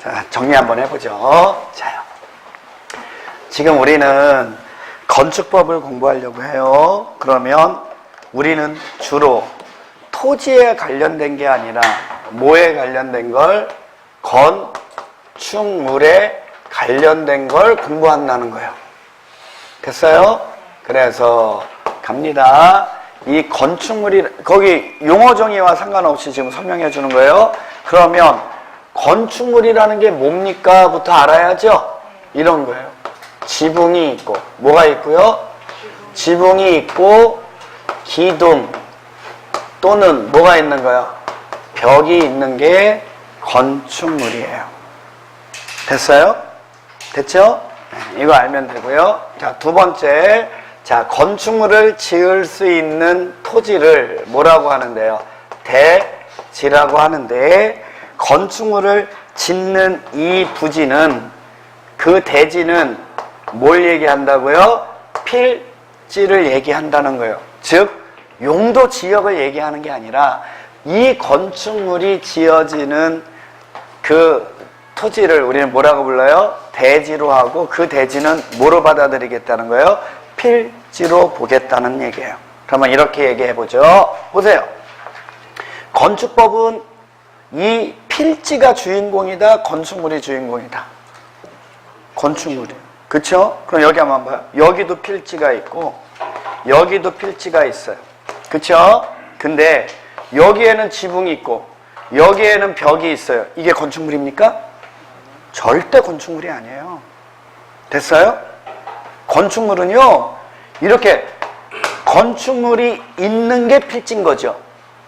자, 정리 한번 해보죠. 자요. 지금 우리는 건축법을 공부하려고 해요. 그러면 우리는 주로 토지에 관련된 게 아니라 뭐에 관련된 걸? 건축물에 관련된 걸 공부한다는 거예요. 됐어요? 그래서 갑니다. 이 건축물이 거기 용어 정의와 상관없이 지금 설명해 주는 거예요. 그러면 건축물이라는 게 뭡니까? 부터 알아야죠. 이런 거예요. 지붕이 있고 뭐가 있고요? 지붕이 있고 기둥 또는 뭐가 있는 거예요? 벽이 있는 게 건축물이에요. 됐어요? 됐죠? 네, 이거 알면 되고요. 자, 두 번째. 자, 건축물을 지을 수 있는 토지를 뭐라고 하는데요? 대지라고 하는데, 건축물을 짓는 이 부지는, 그 대지는 뭘 얘기한다고요? 필지를 얘기한다는 거예요. 즉, 용도 지역을 얘기하는 게 아니라 이 건축물이 지어지는 그 토지를 우리는 뭐라고 불러요? 대지로 하고 그 대지는 뭐로 받아들이겠다는 거예요? 필지로 보겠다는 얘기예요. 그러면 이렇게 얘기해보죠. 보세요. 건축법은 이 필지가 주인공이다, 건축물이 주인공이다. 건축물이. 그쵸? 그럼 여기 한번 봐요. 여기도 필지가 있고 여기도 필지가 있어요. 그쵸? 근데 여기에는 지붕이 있고 여기에는 벽이 있어요. 이게 건축물입니까? 절대 건축물이 아니에요. 됐어요? 건축물은요, 이렇게 건축물이 있는 게 필지인 거죠.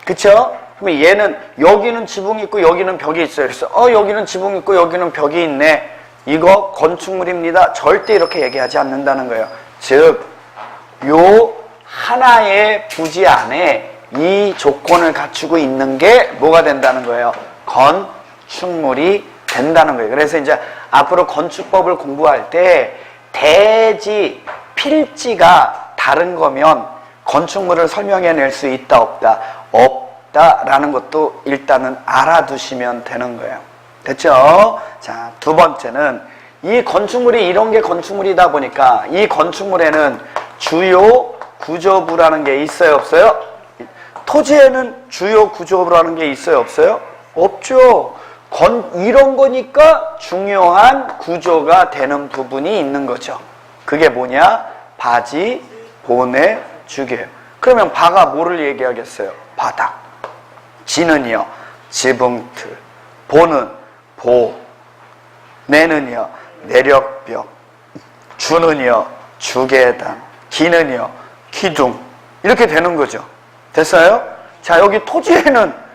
그쵸? 그러면 얘는 여기는 지붕이 있고 여기는 벽이 있어요. 그래서 여기는 지붕이 있고 여기는 벽이 있네. 이거 건축물입니다. 절대 이렇게 얘기하지 않는다는 거예요. 즉, 요 하나의 부지 안에 이 조건을 갖추고 있는 게 뭐가 된다는 거예요? 건축물이 된다는 거예요. 그래서 이제 앞으로 건축법을 공부할 때 대지, 필지가 다른 거면 건축물을 설명해낼 수 있다, 없다? 없다라는 것도 일단은 알아두시면 되는 거예요. 됐죠? 자, 두 번째는 이 건축물이 이런 게 건축물이다 보니까 이 건축물에는 주요 구조부라는 게 있어요, 없어요? 토지에는 주요 구조부라는 게 있어요, 없어요? 없죠. 이런 거니까 중요한 구조가 되는 부분이 있는 거죠. 그게 뭐냐? 바지, 보내, 주개예요. 그러면 바가 뭐를 얘기하겠어요? 바닥. 지는요, 지붕틀. 보는 보. 내는요, 내력벽. 주는요, 주계단. 기는요, 기둥. 이렇게 되는 거죠. 됐어요? 자, 여기 토지에는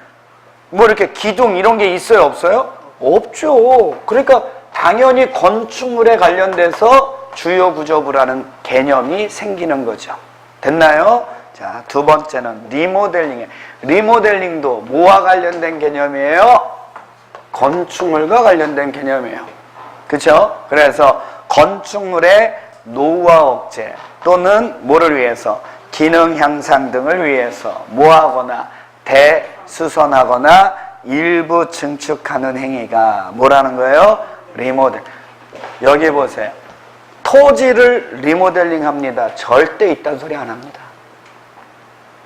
뭐 이렇게 기둥 이런 게 있어요, 없어요? 없죠. 그러니까 당연히 건축물에 관련돼서 주요 구조부라는 개념이 생기는 거죠. 됐나요? 자, 두 번째는 리모델링이에요. 리모델링도 뭐와 관련된 개념이에요? 건축물과 관련된 개념이에요. 그렇죠? 그래서 건축물의 노후화 억제 또는 뭐를 위해서? 기능 향상 등을 위해서 뭐하거나 대수선하거나 일부 증축하는 행위가 뭐라는 거예요? 리모델. 여기 보세요. 토지를 리모델링 합니다. 절대 이딴 소리 안 합니다.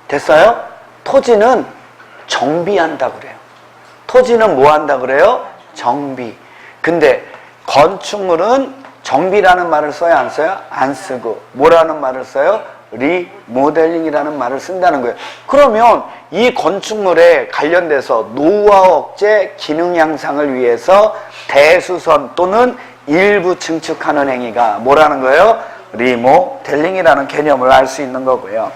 됐어요? 토지는 정비한다 그래요. 토지는 뭐 한다 그래요? 정비. 근데 건축물은 정비라는 말을 써요, 안 써요? 안 쓰고 뭐라는 말을 써요? 리모델링이라는 말을 쓴다는 거예요. 그러면 이 건축물에 관련돼서 노후화 억제, 기능 향상을 위해서 대수선 또는 일부 증축하는 행위가 뭐라는 거예요? 리모델링이라는 개념을 알 수 있는 거고요.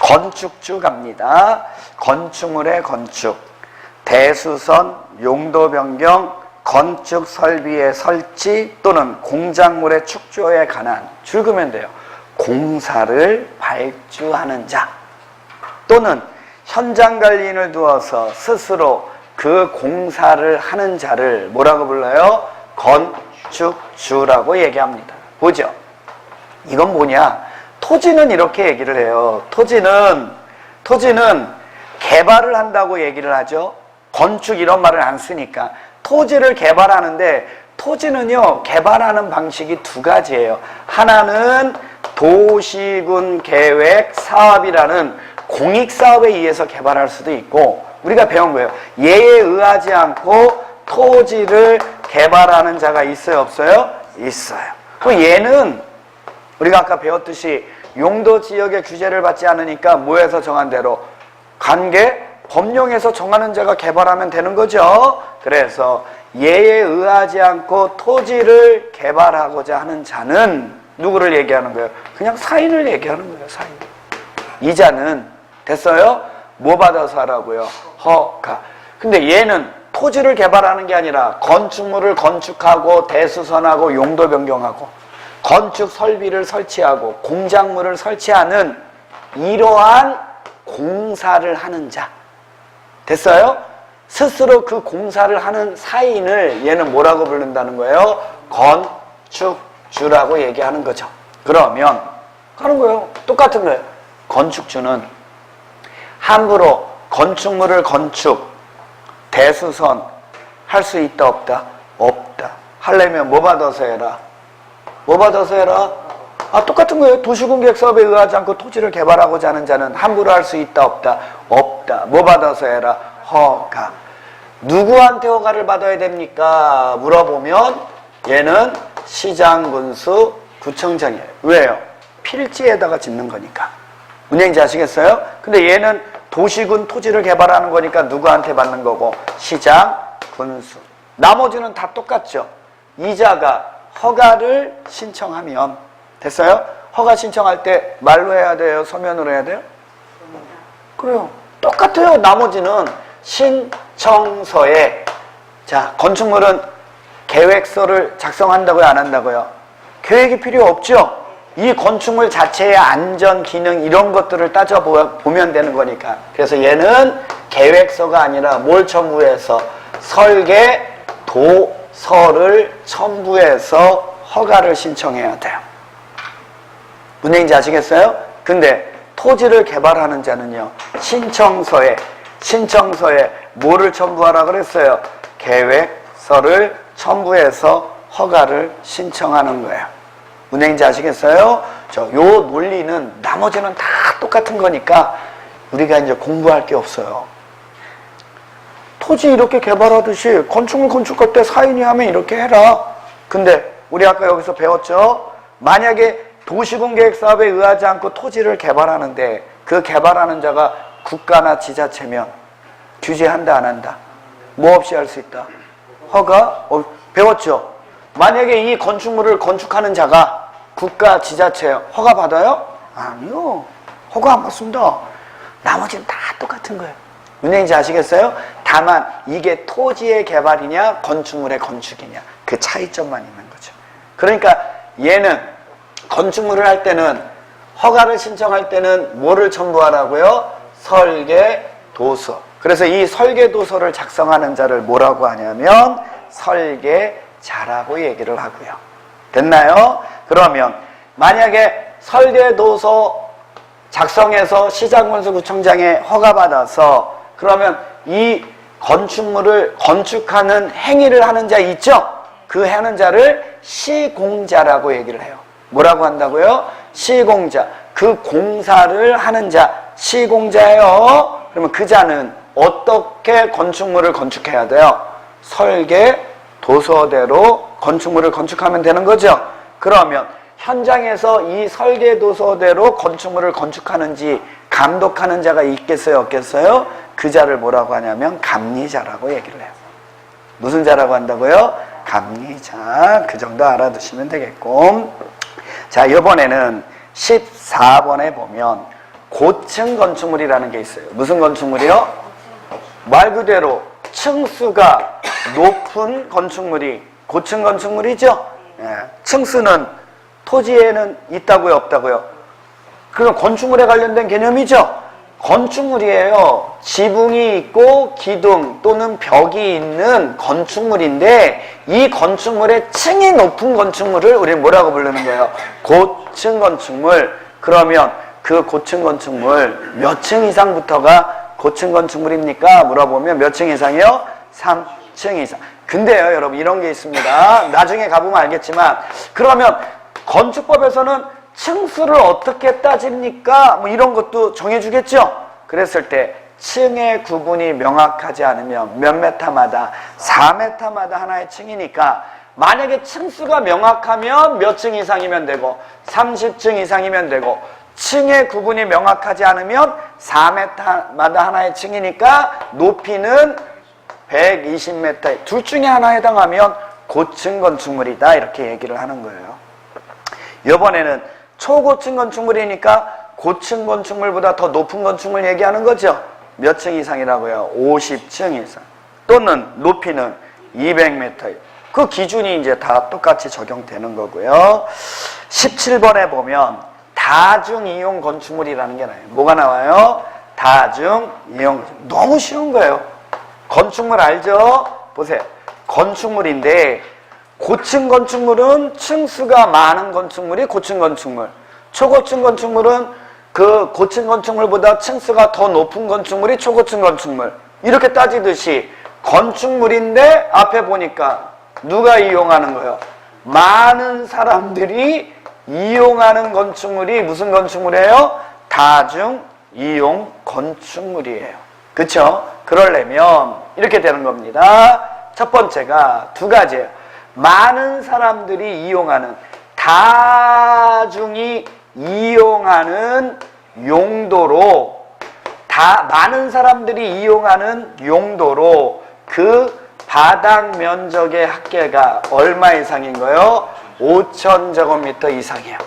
건축주 갑니다. 건축물의 건축, 대수선, 용도 변경, 건축 설비의 설치 또는 공작물의 축조에 관한 줄그면 돼요. 공사를 발주하는 자 또는 현장 관리인을 두어서 스스로 그 공사를 하는 자를 뭐라고 불러요? 건축주라고 얘기합니다. 보죠? 이건 뭐냐? 토지는 이렇게 얘기를 해요. 토지는 개발을 한다고 얘기를 하죠. 건축 이런 말을 안 쓰니까 토지를 개발하는데 토지는요 개발하는 방식이 두 가지예요. 하나는 도시군 계획 사업이라는 공익사업에 의해서 개발할 수도 있고, 우리가 배운 거예요. 예에 의하지 않고 토지를 개발하는 자가 있어요 없어요? 있어요. 그 예는 우리가 아까 배웠듯이 용도 지역의 규제를 받지 않으니까 뭐에서 정한 대로 관계 법령에서 정하는 자가 개발하면 되는 거죠. 그래서 예에 의하지 않고 토지를 개발하고자 하는 자는 누구를 얘기하는 거예요? 그냥 사인을 얘기하는 거예요. 사인. 이자는 됐어요? 뭐 받아서 하라고요? 허가. 근데 얘는 토지를 개발하는 게 아니라 건축물을 건축하고 대수선하고 용도 변경하고 건축 설비를 설치하고 공작물을 설치하는 이러한 공사를 하는 자. 됐어요? 스스로 그 공사를 하는 사인을 얘는 뭐라고 부른다는 거예요? 건축주라고 얘기하는 거죠. 그러면 하는 거예요. 똑같은 거예요. 건축주는 함부로 건축물을 건축, 대수선 할 수 있다 없다? 없다. 하려면 뭐 받아서 해라? 뭐 받아서 해라? 똑같은 거예요. 도시공개사업에 의하지 않고 토지를 개발하고자 하는 자는 함부로 할 수 있다 없다? 없다. 뭐 받아서 해라? 허가. 누구한테 허가를 받아야 됩니까? 물어보면 얘는 시장, 군수, 구청장이에요. 왜요? 필지에다가 짓는 거니까. 문제인지 아시겠어요? 근데 얘는 도시군 토지를 개발하는 거니까 누구한테 받는 거고? 시장, 군수. 나머지는 다 똑같죠. 이자가 허가를 신청하면 됐어요? 허가 신청할 때 말로 해야 돼요? 서면으로 해야 돼요? 그래요. 똑같아요. 나머지는 신청서에, 자, 건축물은 계획서를 작성한다고요? 안 한다고요? 계획이 필요 없죠? 이 건축물 자체의 안전, 기능 이런 것들을 따져보면 되는 거니까. 그래서 얘는 계획서가 아니라 뭘 첨부해서? 설계, 도서를 첨부해서 허가를 신청해야 돼요. 문제인지 아시겠어요? 근데 토지를 개발하는 자는요, 신청서에 뭐를 첨부하라 그랬어요? 계획서를 첨부해서 허가를 신청하는 거예요. 문제인지 아시겠어요? 요 논리는 나머지는 다 똑같은 거니까 우리가 이제 공부할 게 없어요. 토지 이렇게 개발하듯이 건축물 건축할 때 사인이 하면 이렇게 해라. 근데 우리 아까 여기서 배웠죠? 만약에 도시공계획사업에 의하지 않고 토지를 개발하는데 그 개발하는 자가 국가나 지자체면 규제한다 안 한다? 뭐 없이 할 수 있다? 허가? 배웠죠? 만약에 이 건축물을 건축하는 자가 국가, 지자체 허가 받아요? 아니요. 허가 안 받습니다. 나머지는 다 똑같은 거예요. 문제인지 아시겠어요? 다만 이게 토지의 개발이냐 건축물의 건축이냐 그 차이점만 있는 거죠. 그러니까 얘는 건축물을 할 때는 허가를 신청할 때는 뭐를 첨부하라고요? 설계, 도서. 그래서 이 설계, 도서를 작성하는 자를 뭐라고 하냐면 설계자라고 얘기를 하고요. 됐나요? 그러면 만약에 설계, 도서 작성해서 시장군수 구청장에 허가받아서 그러면 이 건축물을 건축하는 행위를 하는 자 있죠? 그 하는 자를 시공자라고 얘기를 해요. 뭐라고 한다고요? 시공자. 그 공사를 하는 자, 시공자예요. 그러면 그 자는 어떻게 건축물을 건축해야 돼요? 설계, 도서대로 건축물을 건축하면 되는 거죠. 그러면 현장에서 이 설계, 도서대로 건축물을 건축하는지 감독하는 자가 있겠어요? 없겠어요? 그 자를 뭐라고 하냐면 감리자라고 얘기를 해요. 무슨 자라고 한다고요? 감리자. 그 정도 알아두시면 되겠고. 자, 이번에는 14번에 보면 고층 건축물이라는 게 있어요. 무슨 건축물이요? 말 그대로 층수가 높은 건축물이 고층 건축물이죠. 예. 층수는 토지에는 있다고요? 없다고요? 그럼 건축물에 관련된 개념이죠. 건축물이에요. 지붕이 있고 기둥 또는 벽이 있는 건축물인데 이 건축물의 층이 높은 건축물을 우리는 뭐라고 부르는 거예요? 고층 건축물. 그러면 그 고층 건축물 몇 층 이상부터가 고층 건축물입니까? 물어보면 몇 층 이상이요? 3층 이상. 근데요, 여러분, 이런 게 있습니다. 나중에 가보면 알겠지만, 그러면 건축법에서는 층수를 어떻게 따집니까? 뭐 이런 것도 정해주겠죠? 그랬을 때, 층의 구분이 명확하지 않으면 몇 메타마다 4m마다 하나의 층이니까, 만약에 층수가 명확하면 몇 층 이상이면 되고 30층 이상이면 되고, 층의 구분이 명확하지 않으면 4m마다 하나의 층이니까 높이는 120m, 둘 중에 하나 해당하면 고층 건축물이다, 이렇게 얘기를 하는 거예요. 이번에는 초고층 건축물이니까 고층 건축물보다 더 높은 건축물 얘기하는 거죠. 몇 층 이상이라고요? 50층 이상. 또는 높이는 200m. 그 기준이 이제 다 똑같이 적용되는 거고요. 17번에 보면 다중이용 건축물이라는 게 나와요. 뭐가 나와요? 다중이용. 너무 쉬운 거예요. 건축물 알죠? 보세요. 건축물인데 고층 건축물은 층수가 많은 건축물이 고층 건축물, 초고층 건축물은 그 고층 건축물보다 층수가 더 높은 건축물이 초고층 건축물. 이렇게 따지듯이 건축물인데 앞에 보니까 누가 이용하는 거예요? 많은 사람들이 이용하는 건축물이 무슨 건축물이에요? 다중이용 건축물이에요. 그쵸? 그러려면 이렇게 되는 겁니다. 첫 번째가 두 가지예요. 많은 사람들이 이용하는, 다중이 이용하는 용도로, 많은 사람들이 이용하는 용도로 그 바닥 면적의 합계가 얼마 이상인 거예요? 5,000제곱미터 이상이에요.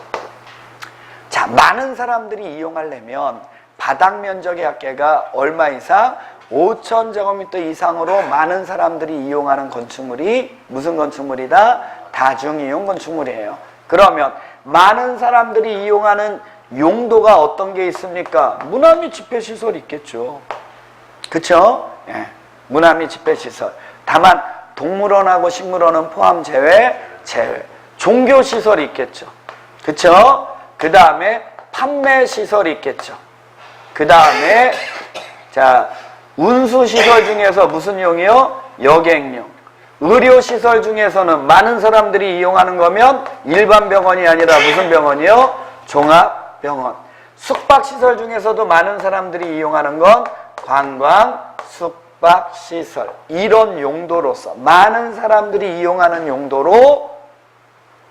자, 많은 사람들이 이용하려면 바닥 면적의 합계가 얼마 이상? 5,000제곱미터 이상으로 많은 사람들이 이용하는 건축물이 무슨 건축물이다? 다중이용 건축물이에요. 그러면 많은 사람들이 이용하는 용도가 어떤 게 있습니까? 문화 및 집회시설 있겠죠. 그쵸? 예. 문화 및 집회시설. 다만 동물원하고 식물원은 포함 제외. 종교시설이 있겠죠. 그쵸? 그 다음에 판매시설이 있겠죠. 그 다음에 자, 운수시설 중에서 무슨 용이요? 여객용. 의료시설 중에서는 많은 사람들이 이용하는 거면 일반 병원이 아니라 무슨 병원이요? 종합병원. 숙박시설 중에서도 많은 사람들이 이용하는 건 관광 숙박시설. 이런 용도로서 많은 사람들이 이용하는 용도로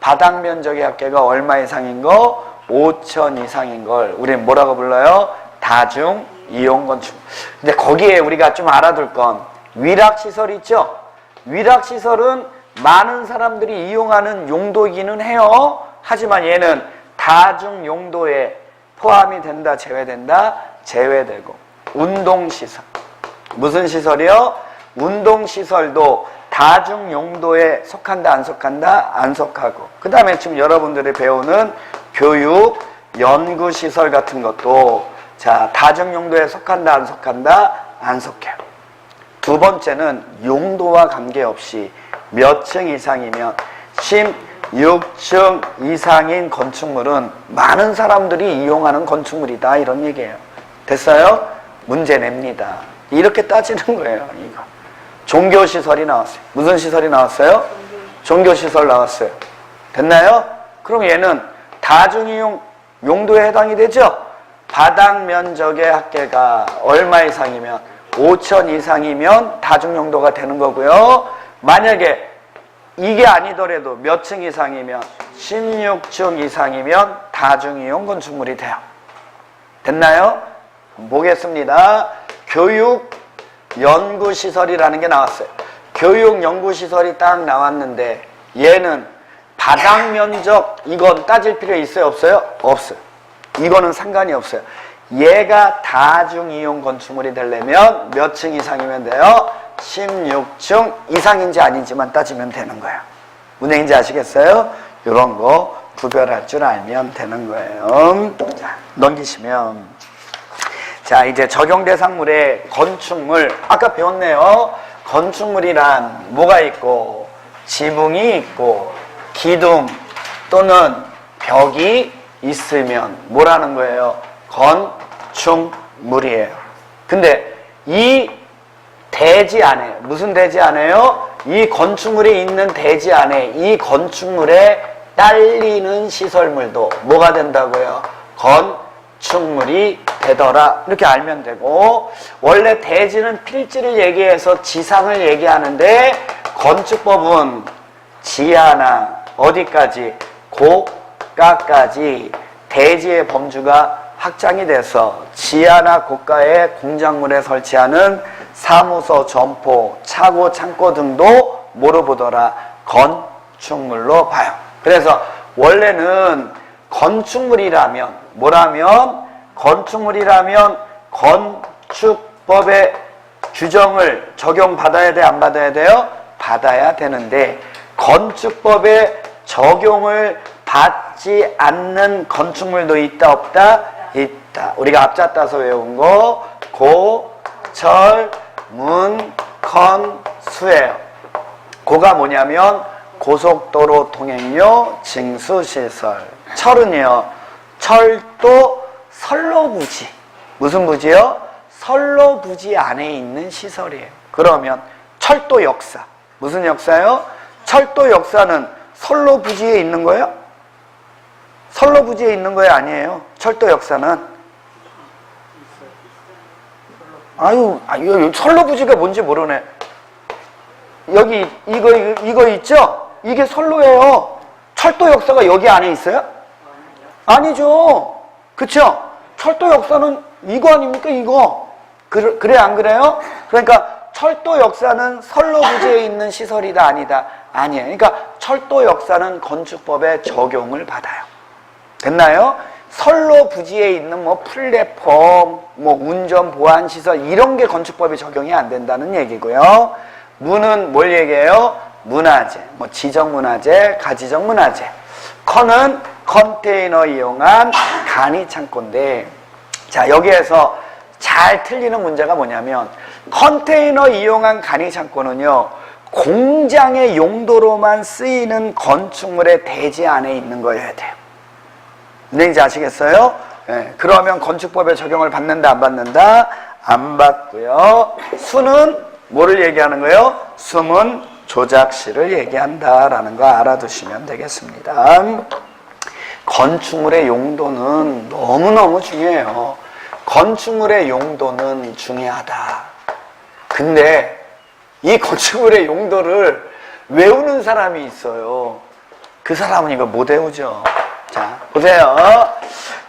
바닥 면적의 합계가 얼마 이상인 거? 5,000 이상인 걸 우리는 뭐라고 불러요? 다중 이용 건축물. 근데 거기에 우리가 좀 알아둘 건 위락시설 있죠? 위락시설은 많은 사람들이 이용하는 용도이기는 해요. 하지만 얘는 다중 용도에 포함이 된다, 제외된다? 제외되고. 운동시설. 무슨 시설이요? 운동시설도 다중 용도에 속한다, 안 속한다? 안 속하고. 그 다음에 지금 여러분들이 배우는 교육, 연구시설 같은 것도 자, 다중 용도에 속한다, 안 속한다? 안 속해요. 두 번째는 용도와 관계없이 몇 층 이상이면 16층 이상인 건축물은 많은 사람들이 이용하는 건축물이다, 이런 얘기예요. 됐어요? 문제 냅니다. 이렇게 따지는 거예요, 이거. 종교시설이 나왔어요. 무슨 시설이 나왔어요? 종교시설 나왔어요. 됐나요? 그럼 얘는 다중이용 용도에 해당이 되죠? 바닥 면적의 합계가 얼마 이상이면 5,000 이상이면 다중용도가 되는 거고요. 만약에 이게 아니더라도 몇 층 이상이면 16층 이상이면 다중이용 건축물이 돼요. 됐나요? 보겠습니다. 교육 연구시설이라는 게 나왔어요. 교육 연구시설이 딱 나왔는데 얘는 바닥 면적 이건 따질 필요 있어요, 없어요? 없어요. 이거는 상관이 없어요. 얘가 다중이용 건축물이 되려면 몇 층 이상이면 돼요? 16층 이상인지 아닌지만 따지면 되는 거예요. 무슨 얘기인지 아시겠어요? 이런 거 구별할 줄 알면 되는 거예요. 자, 넘기시면 자, 이제 적용 대상물의 건축물 아까 배웠네요. 건축물이란 뭐가 있고 지붕이 있고 기둥 또는 벽이 있으면 뭐라는 거예요? 건축물이에요. 근데 이 대지 안에 무슨 대지 안에요? 이 건축물이 있는 대지 안에 이 건축물에 딸리는 시설물도 뭐가 된다고요? 건축물이 되더라. 이렇게 알면 되고, 원래 대지는 필지를 얘기해서 지상을 얘기하는데 건축법은 지하나 어디까지? 고가까지 대지의 범주가 확장이 돼서 지하나 고가의 공작물에 설치하는 사무소, 점포, 차고, 창고 등도 뭐로 보더라? 건축물로 봐요. 그래서 원래는 건축물이라면 뭐라면? 건축물이라면 건축법의 규정을 적용받아야 돼? 안 받아야 돼요? 받아야 되는데 건축법의 적용을 받지 않는 건축물도 있다 없다? 있다. 우리가 앞자 따서 외운 거 고, 철, 문, 컨, 수예요. 고가 뭐냐면 고속도로 통행료, 징수시설. 철은요, 철도 선로부지. 무슨 부지요? 선로부지 안에 있는 시설이에요. 그러면 철도 역사. 무슨 역사요? 철도 역사는 선로부지에 있는 거예요? 선로부지에 있는 거예요? 아니에요. 철도 역사는. 아유, 선로부지가 뭔지 모르네. 여기 이거 있죠? 이게 선로예요. 철도 역사가 여기 안에 있어요? 아니죠. 그쵸? 철도 역사는 이거 아닙니까? 이거. 그래 안 그래요? 그러니까 철도 역사는 선로부지에 있는 시설이다 아니다? 아니에요. 그러니까 철도 역사는 건축법의 적용을 받아요. 됐나요? 선로부지에 있는 뭐 플랫폼, 뭐 운전 보안 시설 이런 게 건축법에 적용이 안 된다는 얘기고요. 문은 뭘 얘기해요? 문화재, 뭐 지정문화재, 가지정문화재. 컨은 컨테이너 이용한 간이 창고인데, 자 여기에서 잘 틀리는 문제가 뭐냐면 컨테이너 이용한 간이 창고는요 공장의 용도로만 쓰이는 건축물의 대지 안에 있는 거여야 돼요. 뭔지 아시겠어요? 네, 그러면 건축법에 적용을 받는다 안 받는다? 안 받고요. 수는 뭐를 얘기하는 거예요? 수문 조작시를 얘기한다라는 거 알아두시면 되겠습니다. 건축물의 용도는 너무너무 중요해요. 건축물의 용도는 중요하다. 근데 이 건축물의 용도를 외우는 사람이 있어요. 그 사람은 이거 못 외우죠. 자, 보세요.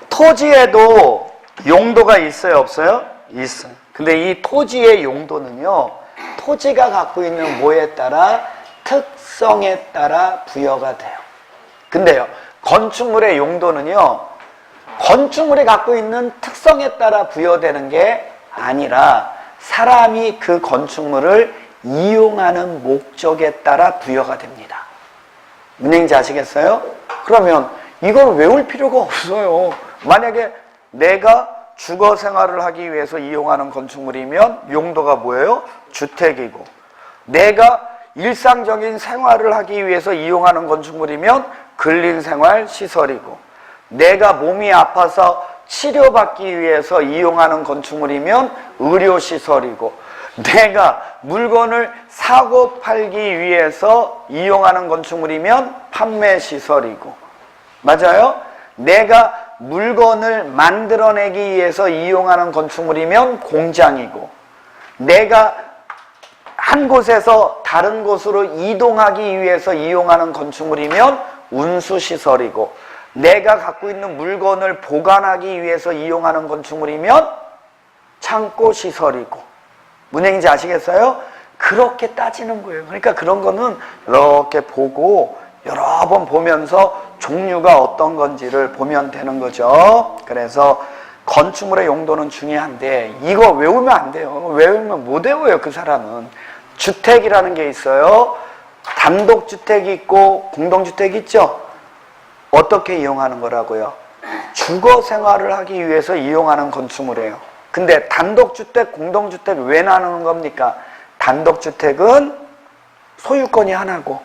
토지에도 용도가 있어요, 없어요? 있어요. 근데 이 토지의 용도는요, 토지가 갖고 있는 뭐에 따라? 특성에 따라 부여가 돼요. 근데요, 건축물의 용도는요, 건축물이 갖고 있는 특성에 따라 부여되는 게 아니라 사람이 그 건축물을 이용하는 목적에 따라 부여가 됩니다. 문제인지 아시겠어요? 그러면 이걸 외울 필요가 없어요. 만약에 내가 주거 생활을 하기 위해서 이용하는 건축물이면 용도가 뭐예요? 주택이고, 내가 일상적인 생활을 하기 위해서 이용하는 건축물이면 근린생활 시설이고, 내가 몸이 아파서 치료받기 위해서 이용하는 건축물이면 의료시설이고, 내가 물건을 사고 팔기 위해서 이용하는 건축물이면 판매시설이고, 맞아요? 내가 물건을 만들어내기 위해서 이용하는 건축물이면 공장이고, 내가 한 곳에서 다른 곳으로 이동하기 위해서 이용하는 건축물이면 운수시설이고, 내가 갖고 있는 물건을 보관하기 위해서 이용하는 건축물이면 창고시설이고. 무슨 얘기인지 아시겠어요? 그렇게 따지는 거예요. 그러니까 그런 거는 이렇게 보고 여러 번 보면서 종류가 어떤 건지를 보면 되는 거죠. 그래서 건축물의 용도는 중요한데 이거 외우면 안 돼요. 외우면 못 외워요, 그 사람은. 주택이라는 게 있어요. 단독주택이 있고 공동주택이 있죠. 어떻게 이용하는 거라고요? 주거 생활을 하기 위해서 이용하는 건축물이에요. 근데 단독주택, 공동주택 왜 나누는 겁니까? 단독주택은 소유권이 하나고,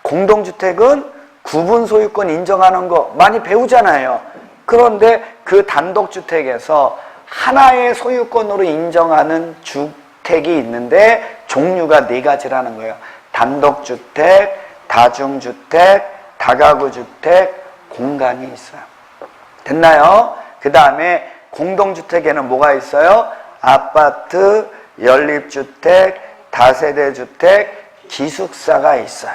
공동주택은 구분 소유권 인정하는 거 많이 배우잖아요. 그런데 그 단독주택에서 하나의 소유권으로 인정하는 주택이 있는데 종류가 4가지라는 거예요. 단독주택, 다중주택, 다가구주택, 공간이 있어요. 됐나요? 그 다음에 공동주택에는 뭐가 있어요? 아파트, 연립주택, 다세대주택, 기숙사가 있어요.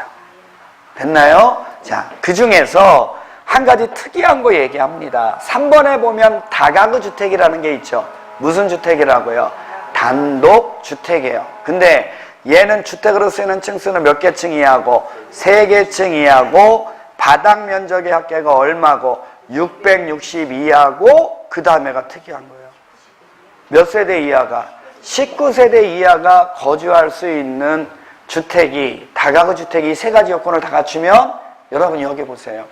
됐나요? 자, 그 중에서 한 가지 특이한 거 얘기합니다. 3번에 보면 다가구주택이라는 게 있죠. 무슨 주택이라고요? 단독주택이에요. 근데 얘는 주택으로 쓰이는 층수는 몇 개 층 이하고 3개 층 이하고 바닥 면적의 합계가 얼마고 662하고 그 다음에가 특이한 거예요. 몇 세대 이하가? 19세대 이하가 거주할 수 있는 주택이 다가구 주택이 3가지 요건을 다 갖추면 여러분 여기 보세요.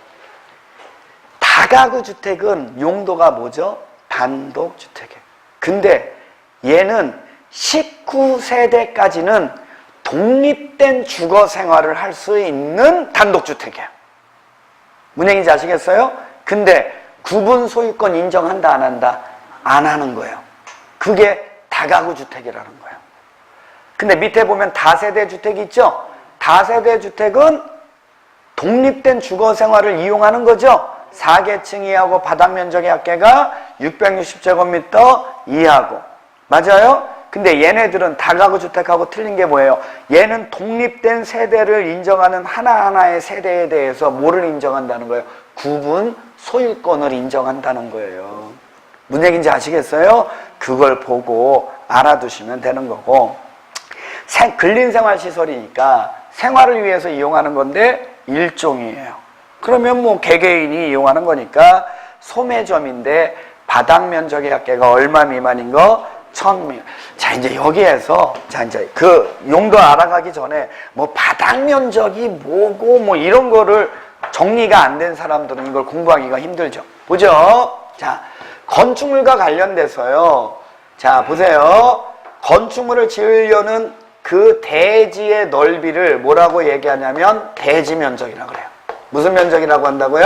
다가구 주택은 용도가 뭐죠? 단독주택이에요. 근데 얘는 19세대까지는 독립된 주거 생활을 할 수 있는 단독주택이에요. 무슨 얘기인지 아시겠어요? 근데 구분 소유권 인정한다 안 한다? 안 하는 거예요. 그게 다가구 주택이라는 거예요. 근데 밑에 보면 다세대 주택 있죠? 다세대 주택은 독립된 주거 생활을 이용하는 거죠? 4개층 이하고 바닥 면적의 합계가 660제곱미터 이하고. 맞아요? 근데 얘네들은 다가구 주택하고 틀린 게 뭐예요? 얘는 독립된 세대를 인정하는 하나하나의 세대에 대해서 뭐를 인정한다는 거예요? 구분 소유권을 인정한다는 거예요. 무슨 얘기인지 아시겠어요? 그걸 보고 알아두시면 되는 거고, 근린생활시설이니까 생활을 위해서 이용하는 건데 일종이에요. 그러면 뭐 개개인이 이용하는 거니까 소매점인데 바닥 면적의 합계가 얼마 미만인 거? 1000미만. 자, 이제 여기에서 이제 그 용도 알아가기 전에 뭐 바닥 면적이 뭐고 뭐 이런 거를 정리가 안 된 사람들은 이걸 공부하기가 힘들죠. 보죠. 자, 건축물과 관련돼서요. 자, 보세요. 건축물을 지으려는 그 대지의 넓이를 뭐라고 얘기하냐면 대지 면적이라고 그래요. 무슨 면적이라고 한다고요?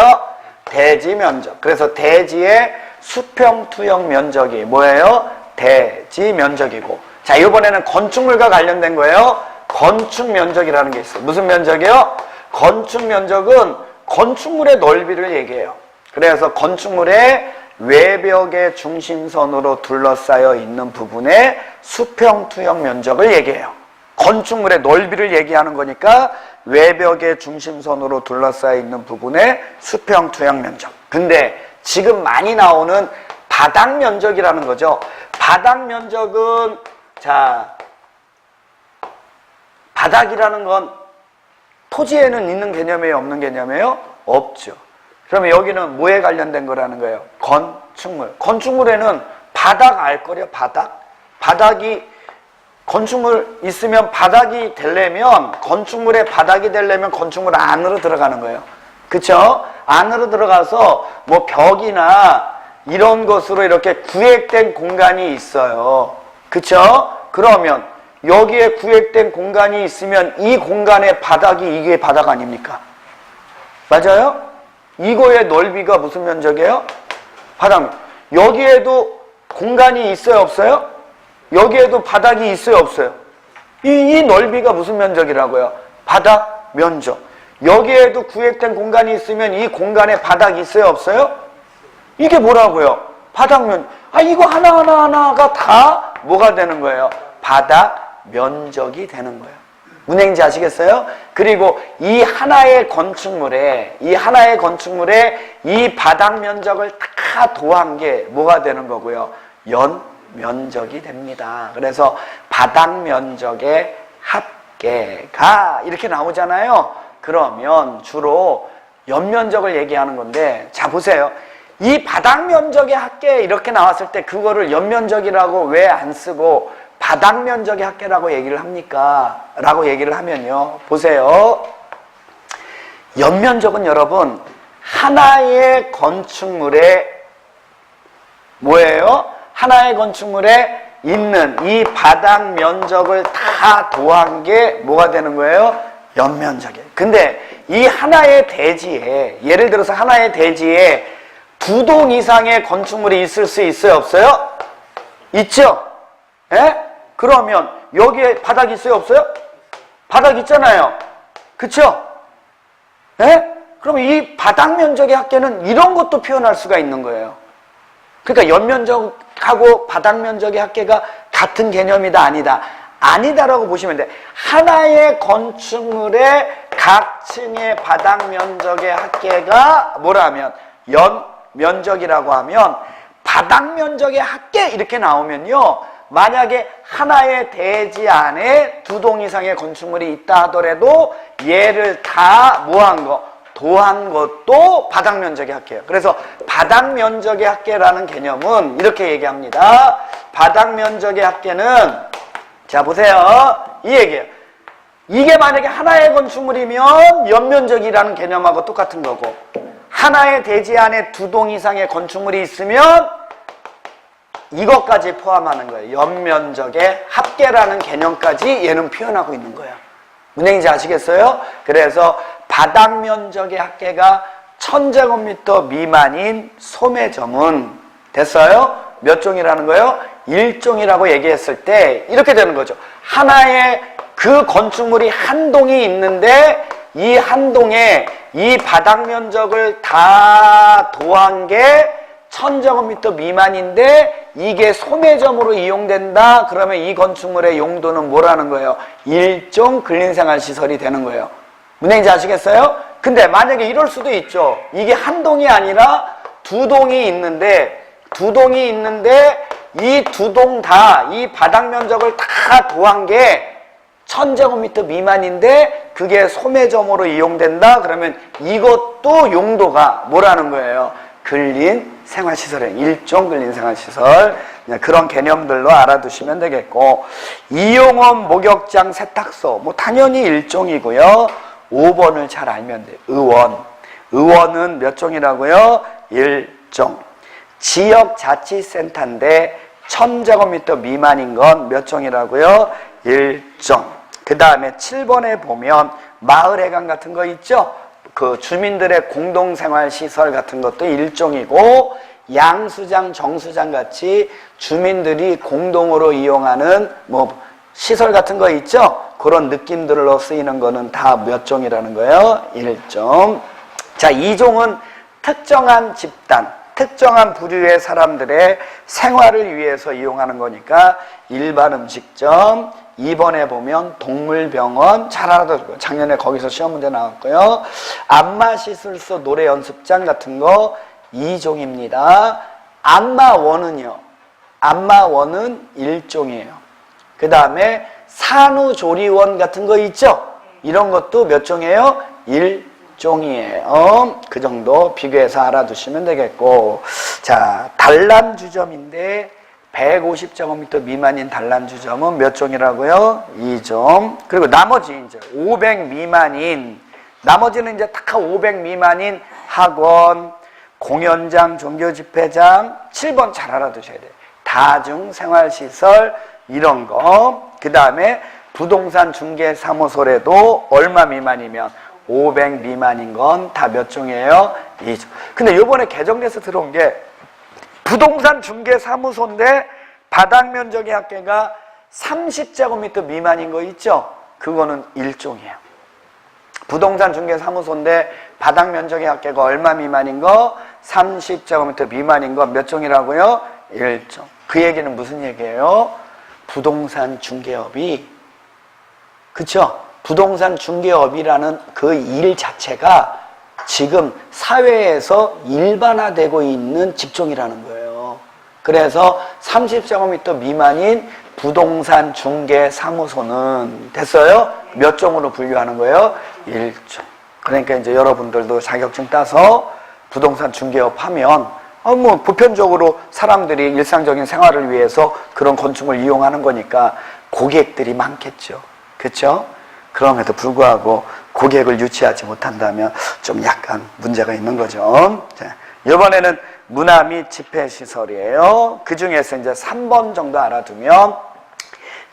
대지 면적. 그래서 대지의 수평 투영 면적이 뭐예요? 대지 면적이고. 자, 이번에는 건축물과 관련된 거예요. 건축 면적이라는 게 있어요. 무슨 면적이요? 건축 면적은 건축물의 넓이를 얘기해요. 그래서 건축물의 외벽의 중심선으로 둘러싸여 있는 부분의 수평 투영 면적을 얘기해요. 건축물의 넓이를 얘기하는 거니까 외벽의 중심선으로 둘러싸여 있는 부분의 수평 투영 면적. 근데 지금 많이 나오는 바닥 면적이라는 거죠. 바닥 면적은, 자, 바닥이라는 건 토지에는 있는 개념이에요? 없는 개념이에요? 없죠. 그러면 여기는 뭐에 관련된 거라는 거예요? 건축물. 건축물에는 바닥 알 거려, 바닥? 바닥이, 건축물 있으면 바닥이 되려면, 건축물의 바닥이 되려면 건축물 안으로 들어가는 거예요. 그쵸? 안으로 들어가서 뭐 벽이나 이런 것으로 이렇게 구획된 공간이 있어요. 그쵸? 그러면 여기에 구획된 공간이 있으면 이 공간의 바닥이 이게 바닥 아닙니까? 맞아요? 이거의 넓이가 무슨 면적이에요? 바닥. 여기에도 공간이 있어요, 없어요? 여기에도 바닥이 있어요, 없어요? 이 넓이가 무슨 면적이라고요? 바닥 면적. 여기에도 구획된 공간이 있으면 이 공간에 바닥이 있어요, 없어요? 이게 뭐라고요? 바닥 면적. 이거 하나하나가 다 뭐가 되는 거예요? 바닥 면적이 되는 거예요. 무슨 얘기인지 아시겠어요? 그리고 이 하나의 건축물에 이 바닥 면적을 다 더한 게 뭐가 되는 거고요? 연 면적이 됩니다. 그래서 바닥 면적의 합계가 이렇게 나오잖아요. 그러면 주로 연면적을 얘기하는 건데, 자 보세요. 이 바닥 면적의 합계 이렇게 나왔을 때 그거를 연면적이라고 왜 안 쓰고 바닥 면적의 합계라고 얘기를 합니까? 라고 얘기를 하면요. 보세요. 연면적은 여러분 하나의 건축물에 뭐예요? 하나의 건축물에 있는 이 바닥 면적을 다 더한 게 뭐가 되는 거예요? 연면적이에요. 근데 이 하나의 대지에, 예를 들어서 하나의 대지에 2동 이상의 건축물이 있을 수 있어요, 없어요? 있죠? 예? 그러면 여기에 바닥이 있어요, 없어요? 바닥 있잖아요. 그쵸? 예? 그럼 이 바닥 면적의 합계는 이런 것도 표현할 수가 있는 거예요. 그러니까 연면적하고 바닥 면적의 합계가 같은 개념이다, 아니다? 아니다라고 보시면 돼. 하나의 건축물의 각 층의 바닥 면적의 합계가 뭐라면 연면적이라고 하면 바닥 면적의 합계 이렇게 나오면요. 만약에 하나의 대지 안에 2동 이상의 건축물이 있다 하더라도 얘를 다 뭐한 거? 도한 것도 바닥 면적의 합계예요. 그래서 바닥 면적의 합계라는 개념은 이렇게 얘기합니다. 바닥 면적의 합계는 자 보세요. 이 얘기예요. 이게 만약에 하나의 건축물이면 연면적이라는 개념하고 똑같은 거고 하나의 대지 안에 2동 이상의 건축물이 있으면 이것까지 포함하는 거예요. 연면적의 합계라는 개념까지 얘는 표현하고 있는 거예요. 무슨 얘기인지 아시겠어요? 그래서 바닥 면적의 합계가 1000제곱미터 미만인 소매점은 됐어요? 몇 종이라는 거예요? 1종이라고 얘기했을 때 이렇게 되는 거죠. 하나의 그 건축물이 한 동이 있는데 이 한 동에 이 바닥 면적을 다 도한 게 1000제곱미터 미만인데 이게 소매점으로 이용된다. 그러면 이 건축물의 용도는 뭐라는 거예요? 1종 근린생활시설이 되는 거예요. 무슨 얘기인지 아시겠어요? 근데 만약에 이럴 수도 있죠. 이게 한 동이 아니라 2동이 있는데 이 2동 다 이 바닥 면적을 다 도한 게 1000제곱미터 미만인데 그게 소매점으로 이용된다. 그러면 이것도 용도가 뭐라는 거예요? 근린생활시설이에요. 1종 근린생활시설. 그런 개념들로 알아두시면 되겠고 이용원, 목욕장, 세탁소 뭐 당연히 1종이고요. 5번을 잘 알면 돼요. 의원은 몇 종이라고요? 1종. 지역자치센터인데 1000제곱미터 미만인 건 몇 종이라고요? 1종. 그 다음에 7번에 보면 마을회관 같은 거 있죠? 그 주민들의 공동생활시설 같은 것도 1종이고 양수장, 정수장 같이 주민들이 공동으로 이용하는 뭐 시설 같은 거 있죠? 그런 느낌들로 쓰이는 거는 다 몇 종이라는 거예요? 1종. 자, 2종은 특정한 집단, 특정한 부류의 사람들의 생활을 위해서 이용하는 거니까 일반 음식점. 2번에 보면 동물병원, 잘 알아두고 작년에 거기서 시험 문제 나왔고요. 안마시술소, 노래연습장 같은 거 2종입니다. 안마원은요. 안마원은 1종이에요. 그 다음에 산후조리원 같은 거 있죠? 이런 것도 몇 종이에요? 1종이에요. 그 정도 비교해서 알아두시면 되겠고. 자, 단란주점인데 150제곱미터 미만인 단란주점은 몇 종이라고요? 2종. 그리고 나머지 이제 500 미만인, 나머지는 이제 다 500 미만인 학원, 공연장, 종교집회장, 7번 잘 알아두셔야 돼요. 다중생활시설, 이런 거. 그 다음에 부동산 중개사무소래도 얼마 미만이면 500 미만인 건 다 몇 종이에요? 2종. 근데 요번에 개정돼서 들어온 게 부동산 중개사무소인데 바닥 면적의 합계가 30제곱미터 미만인 거 있죠? 그거는 1종이에요. 부동산 중개사무소인데 바닥 면적의 합계가 얼마 미만인 거? 30제곱미터 미만인 거 몇 종이라고요? 1종. 그 얘기는 무슨 얘기예요? 부동산 중개업이, 그쵸? 부동산 중개업이라는 그 일 자체가 지금 사회에서 일반화되고 있는 직종이라는 거예요. 그래서 30제곱미터 미만인 부동산 중개사무소는 됐어요? 몇 종으로 분류하는 거예요? 1종. 그러니까 이제 여러분들도 자격증 따서 부동산 중개업 하면 뭐 보편적으로 사람들이 일상적인 생활을 위해서 그런 건축을 이용하는 거니까 고객들이 많겠죠. 그렇죠? 그럼에도 불구하고 고객을 유치하지 못한다면 좀 약간 문제가 있는 거죠. 자, 이번에는 문화 및 집회시설이에요. 그 중에서 이제 3번 정도 알아두면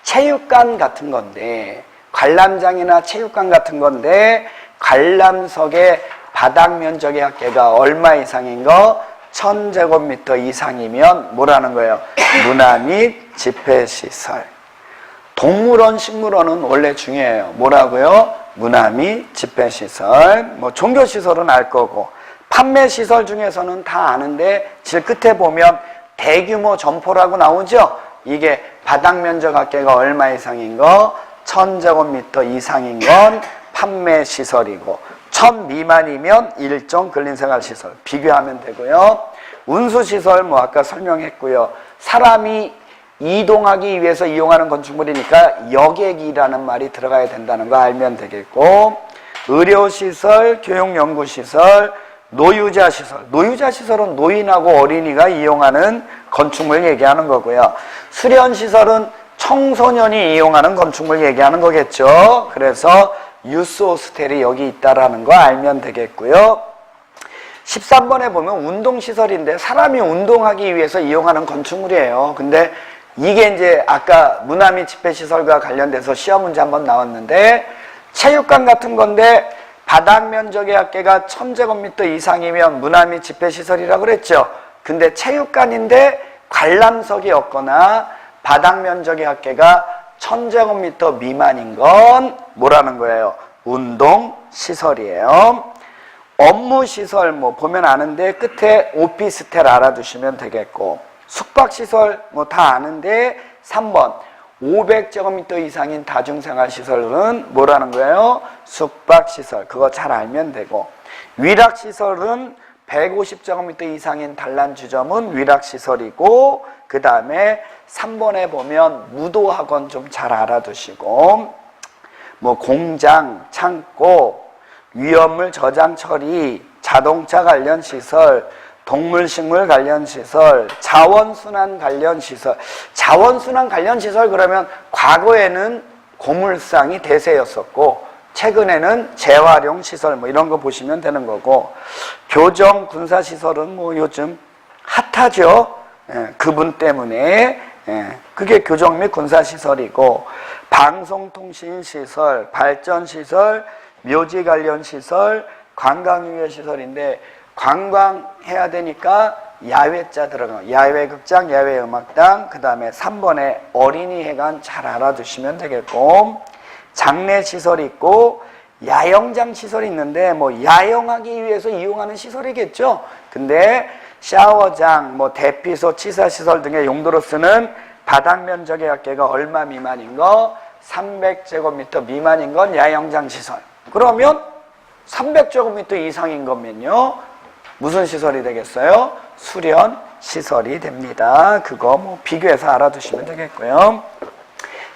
체육관 같은 건데, 관람장이나 체육관 같은 건데 관람석의 바닥 면적의 합계가 얼마 이상인 거? 1000제곱미터 이상이면 뭐라는 거예요? 문화 및 집회시설. 동물원, 식물원은 원래 중요해요. 뭐라고요? 문화 및 집회시설, 뭐 종교시설은 알 거고, 판매시설 중에서는 다 아는데 질 끝에 보면 대규모 점포라고 나오죠? 이게 바닥면적 합계가 얼마 이상인 거, 1000제곱미터 이상인 건 판매시설이고, 1000 미만이면 일종 근린생활시설 비교하면 되고요. 운수시설 뭐 아까 설명했고요. 사람이 이동하기 위해서 이용하는 건축물이니까 여객이라는 말이 들어가야 된다는 거 알면 되겠고, 의료시설, 교육연구시설, 노유자시설. 노유자시설은 노인하고 어린이가 이용하는 건축물 얘기하는 거고요. 수련시설은 청소년이 이용하는 건축물 얘기하는 거겠죠. 그래서 유스 호스텔이 여기 있다라는 거 알면 되겠고요. 13번에 보면 운동시설인데 사람이 운동하기 위해서 이용하는 건축물이에요. 근데 이게 이제 아까 문화 및 집회시설과 관련돼서 시험 문제 한번 나왔는데, 체육관 같은 건데 바닥 면적의 합계가 1000제곱미터 이상이면 문화 및 집회시설이라고 그랬죠. 근데 체육관인데 관람석이 없거나 바닥 면적의 합계가 1000제곱미터 미만인 건 뭐라는 거예요? 운동시설이에요. 업무시설 뭐 보면 아는데 끝에 오피스텔 알아두시면 되겠고, 숙박시설 뭐 다 아는데 3번 500제곱미터 이상인 다중생활시설은 뭐라는 거예요? 숙박시설. 그거 잘 알면 되고, 위락시설은 150제곱미터 이상인 단란주점은 위락시설이고, 그 다음에 3번에 보면 무도학원 좀 잘 알아두시고, 뭐 공장, 창고, 위험물 저장 처리, 자동차 관련 시설, 동물식물 관련 시설, 자원순환 관련 시설. 자원순환 관련 시설 그러면 과거에는 고물상이 대세였었고 최근에는 재활용 시설 뭐 이런 거 보시면 되는 거고, 교정 군사시설은 뭐 요즘 핫하죠. 그분 때문에. 그게 교정 및 군사시설이고, 방송통신시설, 발전시설, 묘지 관련 시설, 관광유해시설인데 관광해야 되니까 야외자 들어가요. 야외극장, 야외음악당, 그 다음에 3번에 어린이회관 잘 알아두시면 되겠고, 장례시설이 있고 야영장 시설이 있는데 뭐 야영하기 위해서 이용하는 시설이겠죠. 근데 샤워장, 뭐 대피소, 치사시설 등의 용도로 쓰는 바닥 면적의 합계가 얼마 미만인 거, 300제곱미터 미만인 건 야영장 시설. 그러면 300제곱미터 이상인 거면요 무슨 시설이 되겠어요? 수련 시설이 됩니다. 그거 뭐 비교해서 알아두시면 되겠고요.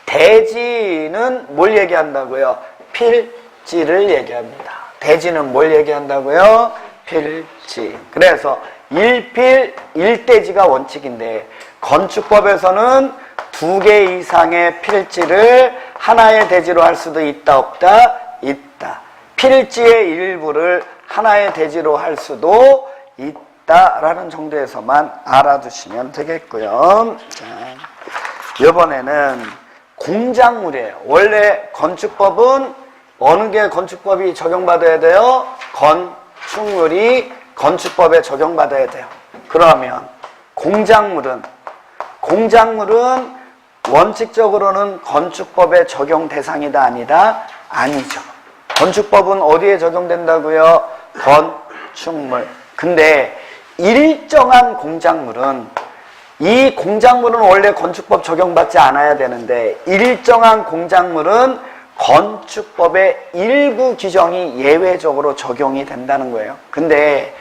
대지는 뭘 얘기한다고요? 필지를 얘기합니다. 대지는 뭘 얘기한다고요? 필지. 그래서 1필 1대지가 원칙인데 건축법에서는 2개 이상의 필지를 하나의 대지로 할 수도 있다 없다? 있다. 필지의 일부를 하나의 대지로 할 수도 있다라는 정도에서만 알아두시면 되겠고요. 자, 이번에는 공작물이에요. 원래 건축법은 어느 게 건축법이 적용받아야 돼요? 건축물이 건축법에 적용받아야 돼요. 그러면 공작물은 원칙적으로는 건축법의 적용 대상이다 아니다? 아니죠. 건축법은 어디에 적용된다고요? 건축물. 근데 일정한 공작물은, 이 공작물은 원래 건축법 적용받지 않아야 되는데 일정한 공작물은 건축법의 일부 규정이 예외적으로 적용이 된다는 거예요. 근데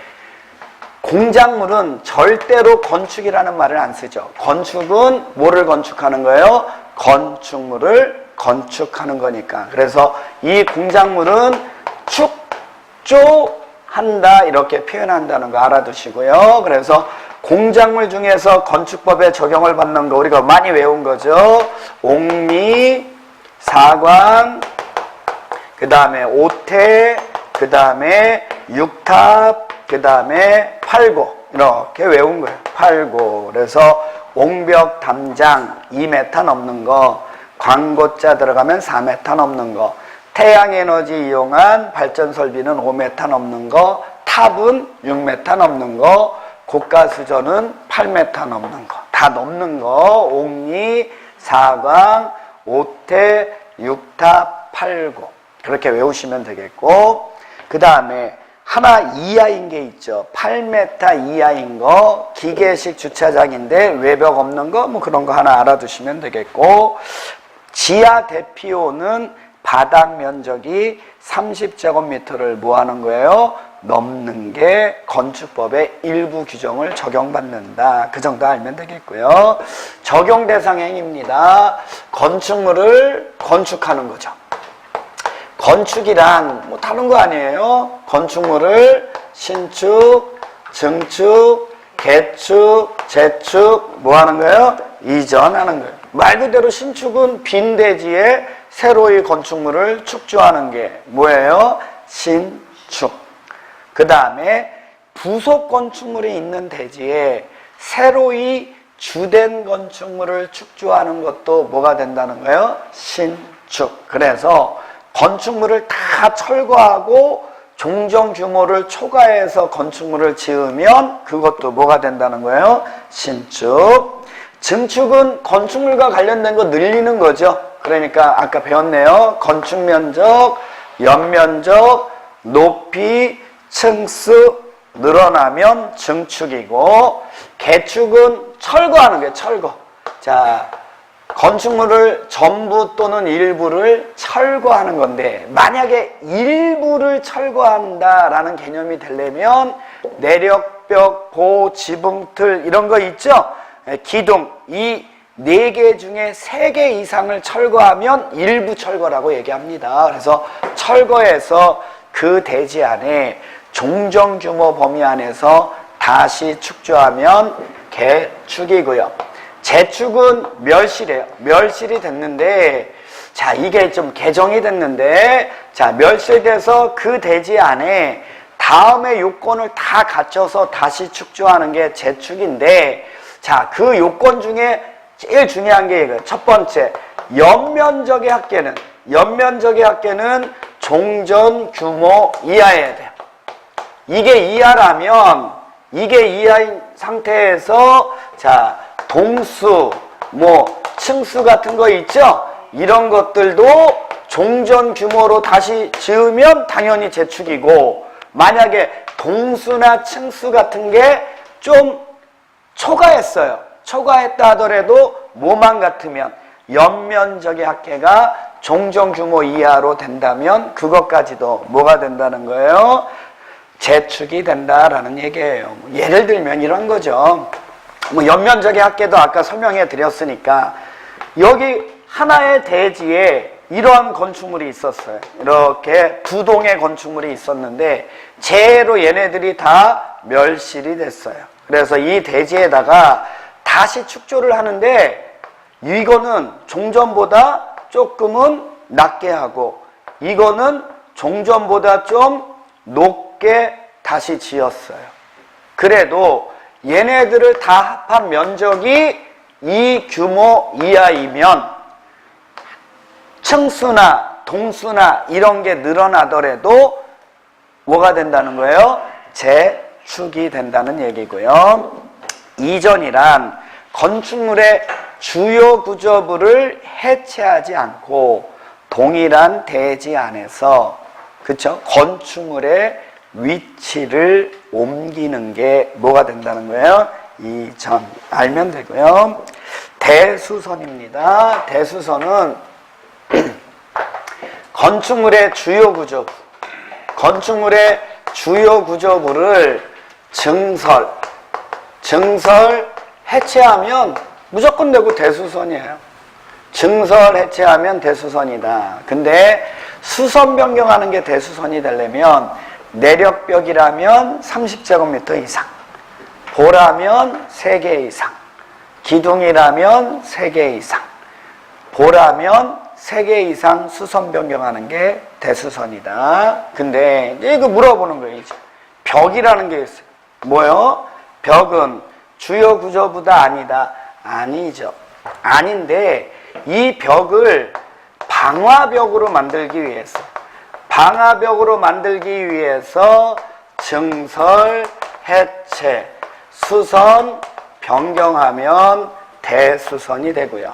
공작물은 절대로 건축이라는 말을 안 쓰죠. 건축은 뭐를 건축하는 거예요? 건축물을 건축하는 거니까. 그래서 이 공작물은 축조한다 이렇게 표현한다는 거 알아두시고요. 그래서 공작물 중에서 건축법에 적용을 받는 거 우리가 많이 외운 거죠. 옥미, 사광, 그 다음에 오태, 그 다음에 육탑, 그 다음에 팔고 이렇게 외운 거예요. 팔고. 그래서 옹벽 담장 2m 넘는 거, 광고자 들어가면 4m 넘는 거, 태양에너지 이용한 발전 설비는 5m 넘는 거, 탑은 6m 넘는 거, 고가수전은 8m 넘는 거, 다 넘는 거. 옥리, 사광, 5태, 6타, 8고 그렇게 외우시면 되겠고, 그 다음에 하나 이하인 게 있죠. 8m 이하인 거 기계식 주차장인데 외벽 없는 거 뭐 그런 거 하나 알아두시면 되겠고, 지하 대피호는 바닥 면적이 30제곱미터를 뭐 하는 거예요? 넘는 게 건축법의 일부 규정을 적용받는다. 그 정도 알면 되겠고요. 적용 대상 행위입니다. 건축물을 건축하는 거죠. 건축이란 뭐 다른 거 아니에요. 건축물을 신축, 증축, 개축, 재축 뭐 하는 거예요? 이전하는 거예요. 말 그대로 신축은 빈 대지에 새로이 건축물을 축조하는 게 뭐예요? 신축. 그 다음에 부속 건축물이 있는 대지에 새로이 주된 건축물을 축조하는 것도 뭐가 된다는 거예요? 신축. 그래서 건축물을 다 철거하고 종전 규모를 초과해서 건축물을 지으면 그것도 뭐가 된다는 거예요? 신축. 증축은 건축물과 관련된 거 늘리는 거죠. 그러니까 아까 배웠네요. 건축 면적, 연면적, 높이, 층수 늘어나면 증축이고, 개축은 철거하는 거예요. 철거. 자, 건축물을 전부 또는 일부를 철거하는 건데, 만약에 일부를 철거한다라는 개념이 되려면 내력벽, 보, 지붕틀 이런 거 있죠? 기둥, 이 4개 중에 3개 이상을 철거하면 일부 철거라고 얘기합니다. 그래서 철거해서 그 대지 안에 종전 규모 범위 안에서 다시 축조하면 개축이고요. 재축은 멸실이에요. 멸실이 됐는데, 자, 이게 좀 개정이 됐는데, 자, 멸실돼서 그 대지 안에 다음의 요건을 다 갖춰서 다시 축조하는 게 재축인데, 자, 그 요건 중에 제일 중요한 게 이거예요. 첫 번째, 연면적의 합계는 종전 규모 이하여야 돼요. 이게 이하라면, 이게 이하인 상태에서, 자, 동수, 뭐, 층수 같은 거 있죠? 이런 것들도 종전 규모로 다시 지으면 당연히 재축이고, 만약에 동수나 층수 같은 게 좀 초과했어요. 초과했다 하더라도 뭐만 같으면 연면적의 합계가 종전 규모 이하로 된다면 그것까지도 뭐가 된다는 거예요? 재축이 된다라는 얘기예요. 예를 들면 이런 거죠. 뭐 연면적의 합계도 아까 설명해 드렸으니까, 여기 하나의 대지에 이러한 건축물이 있었어요. 이렇게 두 동의 건축물이 있었는데 재해로 얘네들이 다 멸실이 됐어요. 그래서 이 대지에다가 다시 축조를 하는데, 이거는 종전보다 조금은 낮게 하고 이거는 종전보다 좀 높게 다시 지었어요. 그래도 얘네들을 다 합한 면적이 이 규모 이하이면 층수나 동수나 이런 게 늘어나더라도 뭐가 된다는 거예요? 재축이 된다는 얘기고요. 이전이란 건축물의 주요 구조부를 해체하지 않고 동일한 대지 안에서, 그쵸? 건축물의 위치를 옮기는 게 뭐가 된다는 거예요? 이전. 알면 되고요. 대수선입니다. 대수선은 건축물의 주요 구조부, 건축물의 주요 구조부를 증설 해체하면 무조건 되고 대수선이에요. 증설 해체하면 대수선이다. 근데 수선 변경하는 게 대수선이 되려면 내력벽이라면 30제곱미터 이상, 보라면 3개 이상, 기둥이라면 3개 이상, 보라면 3개 이상 수선 변경하는 게 대수선이다. 근데 이제 이거 물어보는 거예요. 이제 벽이라는 게 있어요. 뭐요? 벽은 주요 구조부다 아니다? 아니죠. 아닌데 이 벽을 방화벽으로 만들기 위해서 증설, 해체, 수선, 변경하면 대수선이 되고요.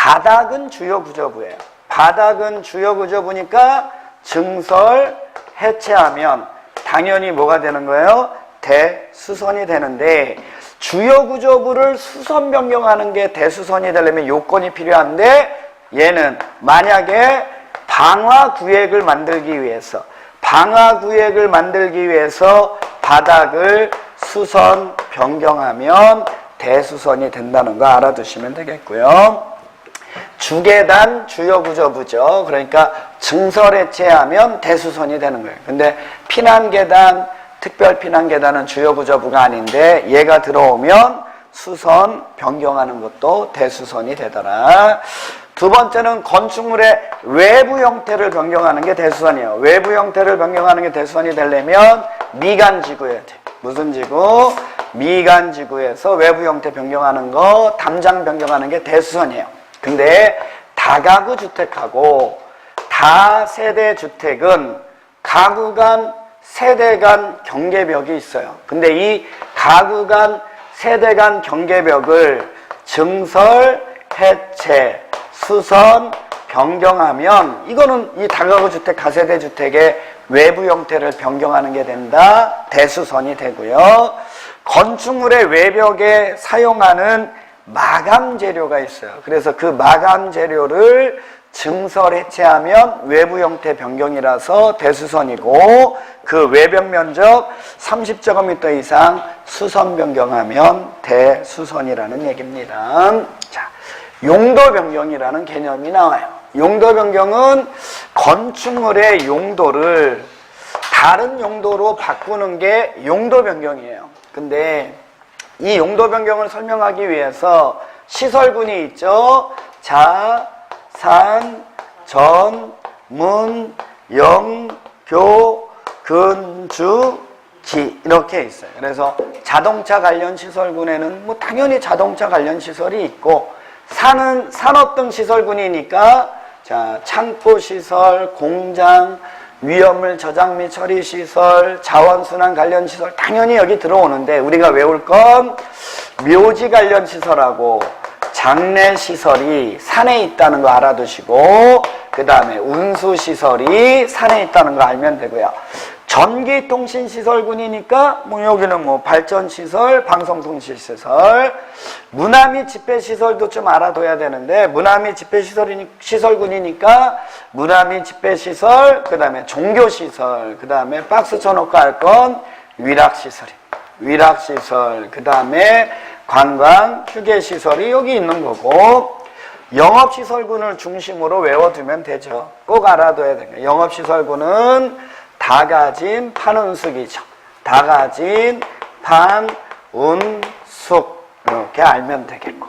바닥은 주요 구조부예요. 바닥은 주요 구조부니까 증설 해체하면 당연히 뭐가 되는 거예요? 대수선이 되는데 주요 구조부를 수선 변경하는 게 대수선이 되려면 요건이 필요한데 얘는 만약에 방화구획을 만들기 위해서 바닥을 수선 변경하면 대수선이 된다는 거 알아두시면 되겠고요. 주계단 주요 구조부죠. 그러니까 증설 해체하면 대수선이 되는 거예요. 근데 피난계단, 특별 피난계단은 주요 구조부가 아닌데 얘가 들어오면 수선 변경하는 것도 대수선이 되더라. 두 번째는 건축물의 외부 형태를 변경하는 게 대수선이에요. 외부 형태를 변경하는 게 대수선이 되려면 미간지구에 무슨 지구? 미간지구에서 외부 형태 변경하는 거, 담장 변경하는 게 대수선이에요. 근데 다가구 주택하고 다세대 주택은 가구 간, 세대 간 경계벽이 있어요. 근데 이 가구 간, 세대 간 경계벽을 증설, 해체, 수선, 변경하면 이거는 이 다가구 주택, 다세대 주택의 외부 형태를 변경하는 게 된다. 대수선이 되고요. 건축물의 외벽에 사용하는 마감 재료가 있어요. 그래서 그 마감 재료를 증설 해체하면 외부 형태 변경이라서 대수선이고 그 외벽 면적 30제곱미터 이상 수선 변경하면 대수선이라는 얘기입니다. 자, 용도 변경이라는 개념이 나와요. 용도 변경은 건축물의 용도를 다른 용도로 바꾸는 게 용도 변경이에요. 근데 이 용도 변경을 설명하기 위해서 시설군이 있죠. 자, 산, 전, 문, 영, 교, 근, 주, 기 이렇게 있어요. 그래서 자동차 관련 시설군에는 뭐 당연히 자동차 관련 시설이 있고 산은 산업 등 시설군이니까 자, 창고 시설, 공장, 위험물 저장 및 처리 시설, 자원순환 관련 시설 당연히 여기 들어오는데 우리가 외울 건 묘지 관련 시설하고 장례 시설이 산에 있다는 거 알아두시고 그 다음에 운수 시설이 산에 있다는 거 알면 되고요. 전기통신시설군이니까 뭐 여기는 뭐 발전시설, 방송통신시설, 문화 및 집회시설도 좀 알아둬야 되는데 문화 및 집회시설군이니까 문화 및 집회시설, 그 다음에 종교시설, 그 다음에 박스 쳐놓고 할 건 위락시설, 그 다음에 관광, 휴게시설이 여기 있는 거고 영업시설군을 중심으로 외워두면 되죠. 꼭 알아둬야 됩니다. 영업시설군은 다가진, 판운숙이죠. 다가진, 판, 운, 숙 이렇게 알면 되겠고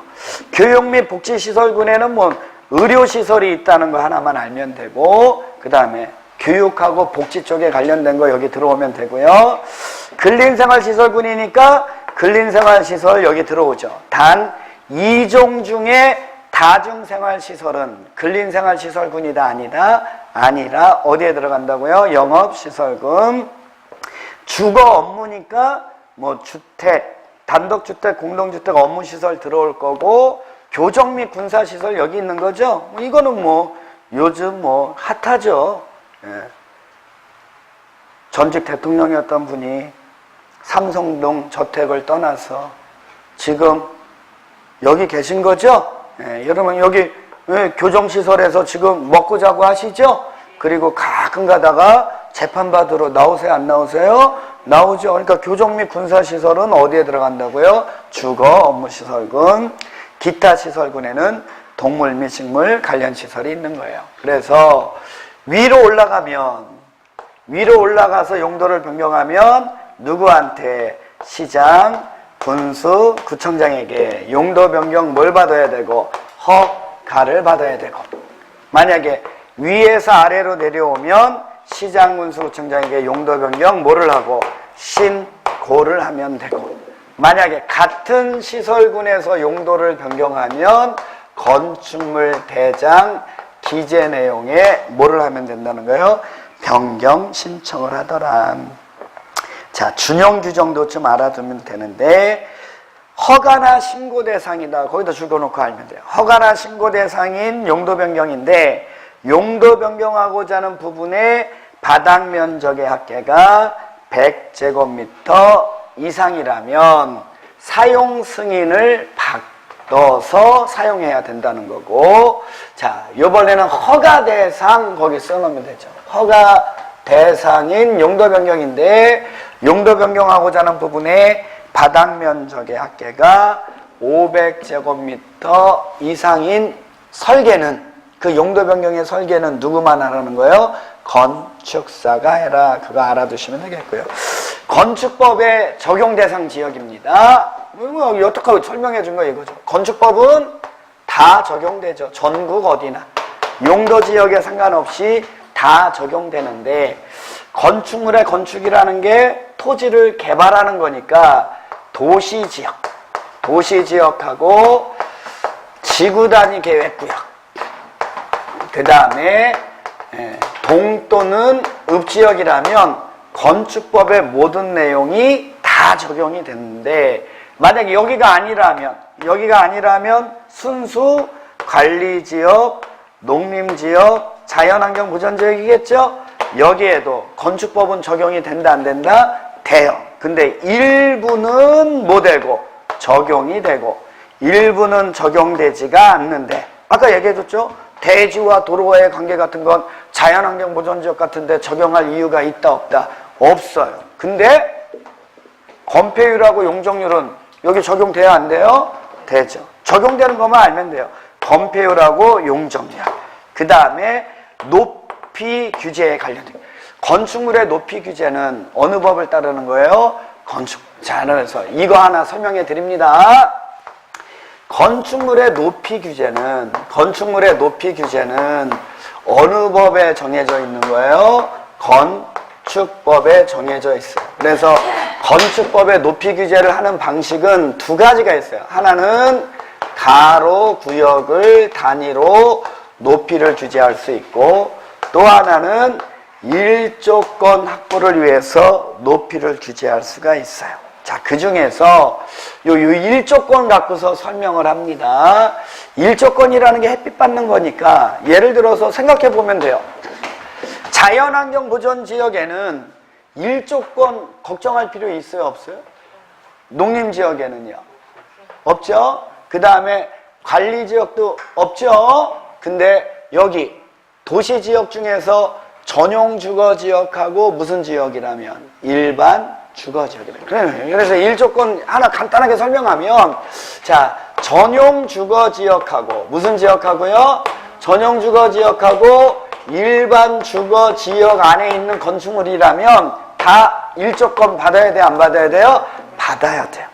교육 및 복지시설군에는 뭐 의료시설이 있다는 거 하나만 알면 되고 그 다음에 교육하고 복지 쪽에 관련된 거 여기 들어오면 되고요. 근린생활시설군이니까 근린생활시설 여기 들어오죠. 단 2종 중에 다중생활시설은 근린생활시설군이다 아니라 어디에 들어간다고요? 영업시설군. 주거 업무니까 뭐 주택, 단독주택, 공동주택 업무시설 들어올 거고 교정 및 군사시설 여기 있는 거죠. 이거는 뭐 요즘 뭐 핫하죠. 예. 전직 대통령이었던 분이 삼성동 저택을 떠나서 지금 여기 계신 거죠. 예, 여러분 여기 교정시설에서 지금 먹고 자고 하시죠? 그리고 가끔 가다가 재판받으러 나오세요? 안 나오세요? 나오죠. 그러니까 교정 및 군사시설은 어디에 들어간다고요? 주거 업무시설군. 기타 시설군에는 동물 및 식물 관련 시설이 있는 거예요. 그래서 위로 올라가서 용도를 변경하면 누구한테? 시장, 군수, 구청장에게 용도 변경 뭘 받아야 되고 허가를 받아야 되고 만약에 위에서 아래로 내려오면 시장, 군수, 구청장에게 용도 변경 뭐를 하고 신고를 하면 되고 만약에 같은 시설군에서 용도를 변경하면 건축물 대장 기재 내용에 뭐를 하면 된다는 거예요? 변경 신청을 하더라. 자, 준용 규정도 좀 알아두면 되는데 허가나 신고 대상이다. 거기다 적어놓고 알면 돼요. 허가나 신고 대상인 용도 변경인데 용도 변경하고자 하는 부분의 바닥 면적의 합계가 100제곱미터 이상이라면 사용 승인을 받아서 사용해야 된다는 거고, 자, 이번에는 허가 대상 거기 써놓으면 되죠. 허가 대상인 용도 변경인데 용도 변경하고자 하는 부분의 바닥 면적의 합계가 500제곱미터 이상인 설계는, 그 용도 변경의 설계는 누구만 하라는 거예요? 건축사가 해라. 그거 알아두시면 되겠고요. 건축법의 적용 대상 지역입니다. 여태까지 설명해 준 거 이거죠. 건축법은 다 적용되죠. 전국 어디나. 용도 지역에 상관없이 다 적용되는데, 건축물의 건축이라는 게 토지를 개발하는 거니까 도시지역, 도시지역하고 지구단위 계획구역, 그 다음에 동 또는 읍지역이라면 건축법의 모든 내용이 다 적용이 되는데, 만약에 여기가 아니라면 순수 관리지역, 농림지역, 자연환경 보전지역이겠죠? 여기에도 건축법은 적용이 된다 안 된다? 돼요. 근데 일부는 못 되고 적용이 되고 일부는 적용되지가 않는데, 아까 얘기해줬죠? 대지와 도로와의 관계 같은 건 자연환경 보전지역 같은데 적용할 이유가 있다 없다? 없어요. 근데 건폐율하고 용적률은 여기 적용돼야 안 돼요? 되죠. 적용되는 것만 알면 돼요. 건폐율하고 용적률. 그 다음에 높이 규제에 관련된, 건축물의 높이 규제는 어느 법을 따르는 거예요? 건축. 자, 그래서 이거 하나 설명해 드립니다. 건축물의 높이 규제는 어느 법에 정해져 있는 거예요? 건축법에 정해져 있어요. 그래서 건축법의 높이 규제를 하는 방식은 두 가지가 있어요. 하나는 가로 구역을 단위로 높이를 규제할 수 있고, 또 하나는 일조권 확보를 위해서 높이를 규제할 수가 있어요. 자, 그 중에서 요 일조권 갖고서 설명을 합니다. 일조권이라는 게 햇빛 받는 거니까 예를 들어서 생각해 보면 돼요. 자연환경 보전 지역에는 일조권 걱정할 필요 있어요, 없어요? 농림지역에는요? 없죠? 그 다음에 관리지역도 없죠? 근데 여기 도시지역 중에서 전용주거지역하고 무슨 지역이라면? 일반 주거지역이라면. 그래서 일조권 하나 간단하게 설명하면, 자, 전용주거지역하고 무슨 지역하고요? 전용주거지역하고 일반 주거지역 안에 있는 건축물이라면 다 일조권 받아야 돼요, 안 받아야 돼요? 받아야 돼요.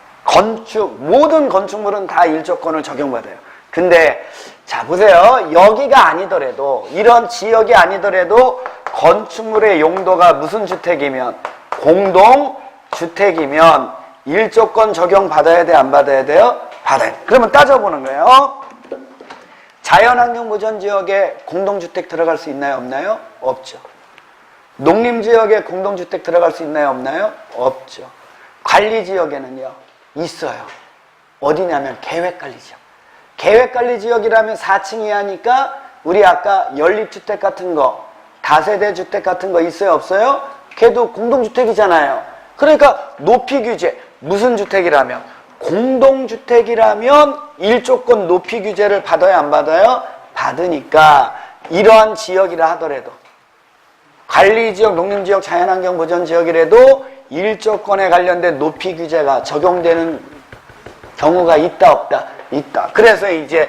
모든 건축물은 다 일조권을 적용받아요. 근데 자, 보세요. 여기가 아니더라도, 이런 지역이 아니더라도 건축물의 용도가 무슨 주택이면, 공동주택이면 일조권 적용 받아야 돼, 안 받아야 돼요? 받아야 돼요. 그러면 따져보는 거예요. 자연환경 보전지역에 공동주택 들어갈 수 있나요, 없나요? 없죠. 농림지역에 공동주택 들어갈 수 있나요, 없나요? 없죠. 관리지역에는요, 있어요. 어디냐면 계획관리지역. 계획관리지역이라면 4층 이하니까 우리 아까 연립주택 같은 거, 다세대 주택 같은 거 있어요, 없어요? 걔도 공동주택이잖아요. 그러니까 높이 규제, 무슨 주택이라면? 공동주택이라면 일조권 높이 규제를 받아야 안 받아요? 받으니까 이러한 지역이라 하더라도, 관리지역, 농림지역, 자연환경 보전지역이라도 일조권에 관련된 높이 규제가 적용되는 경우가 있다 없다? 있다. 그래서 이제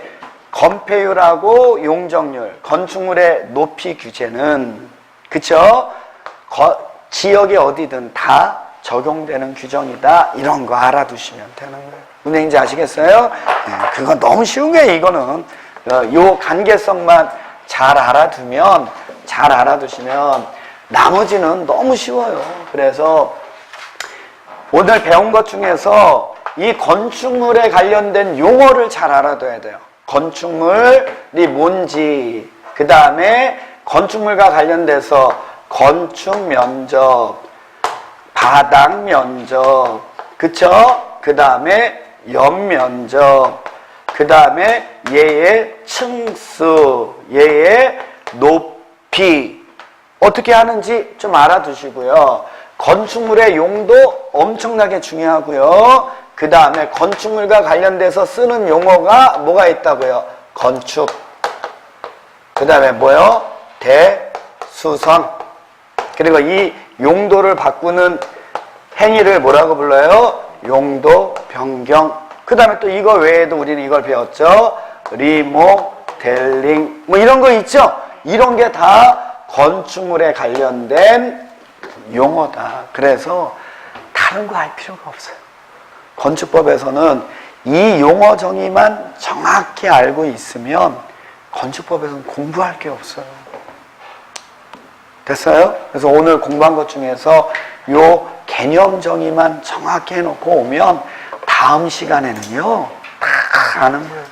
건폐율하고 용적률, 건축물의 높이 규제는, 그쵸? 지역이 어디든 다 적용되는 규정이다. 이런 거 알아두시면 되는 거예요. 무슨 얘기인지 아시겠어요? 네, 그건 너무 쉬운 거예요. 이거는 요 관계성만 잘 알아두시면 나머지는 너무 쉬워요. 그래서 오늘 배운 것 중에서 이 건축물에 관련된 용어를 잘 알아둬야 돼요. 건축물이 뭔지, 그 다음에 건축물과 관련돼서 건축 면적, 바닥 면적, 그쵸? 그 다음에 옆면적, 그 다음에 얘의 층수, 얘의 높이 어떻게 하는지 좀 알아두시고요. 건축물의 용도 엄청나게 중요하고요. 그 다음에 건축물과 관련돼서 쓰는 용어가 뭐가 있다고요? 건축, 그 다음에 뭐요? 대수선. 그리고 이 용도를 바꾸는 행위를 뭐라고 불러요? 용도 변경. 그 다음에 또 이거 외에도 우리는 이걸 배웠죠. 리모델링 뭐 이런 거 있죠. 이런 게 다 건축물에 관련된 용어다. 그래서 다른 거 할 필요가 없어요. 건축법에서는 이 용어 정의만 정확히 알고 있으면 건축법에서는 공부할 게 없어요. 됐어요? 그래서 오늘 공부한 것 중에서 요 개념 정의만 정확히 해놓고 오면 다음 시간에는요 다 아는 거예요.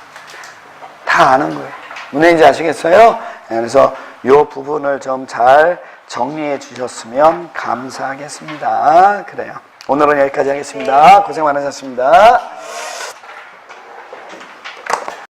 다 아는 거예요. 무슨 얘기인지 아시겠어요? 그래서 요 부분을 좀 잘 정리해 주셨으면 감사하겠습니다. 그래요. 오늘은 여기까지 하겠습니다. 고생 많으셨습니다.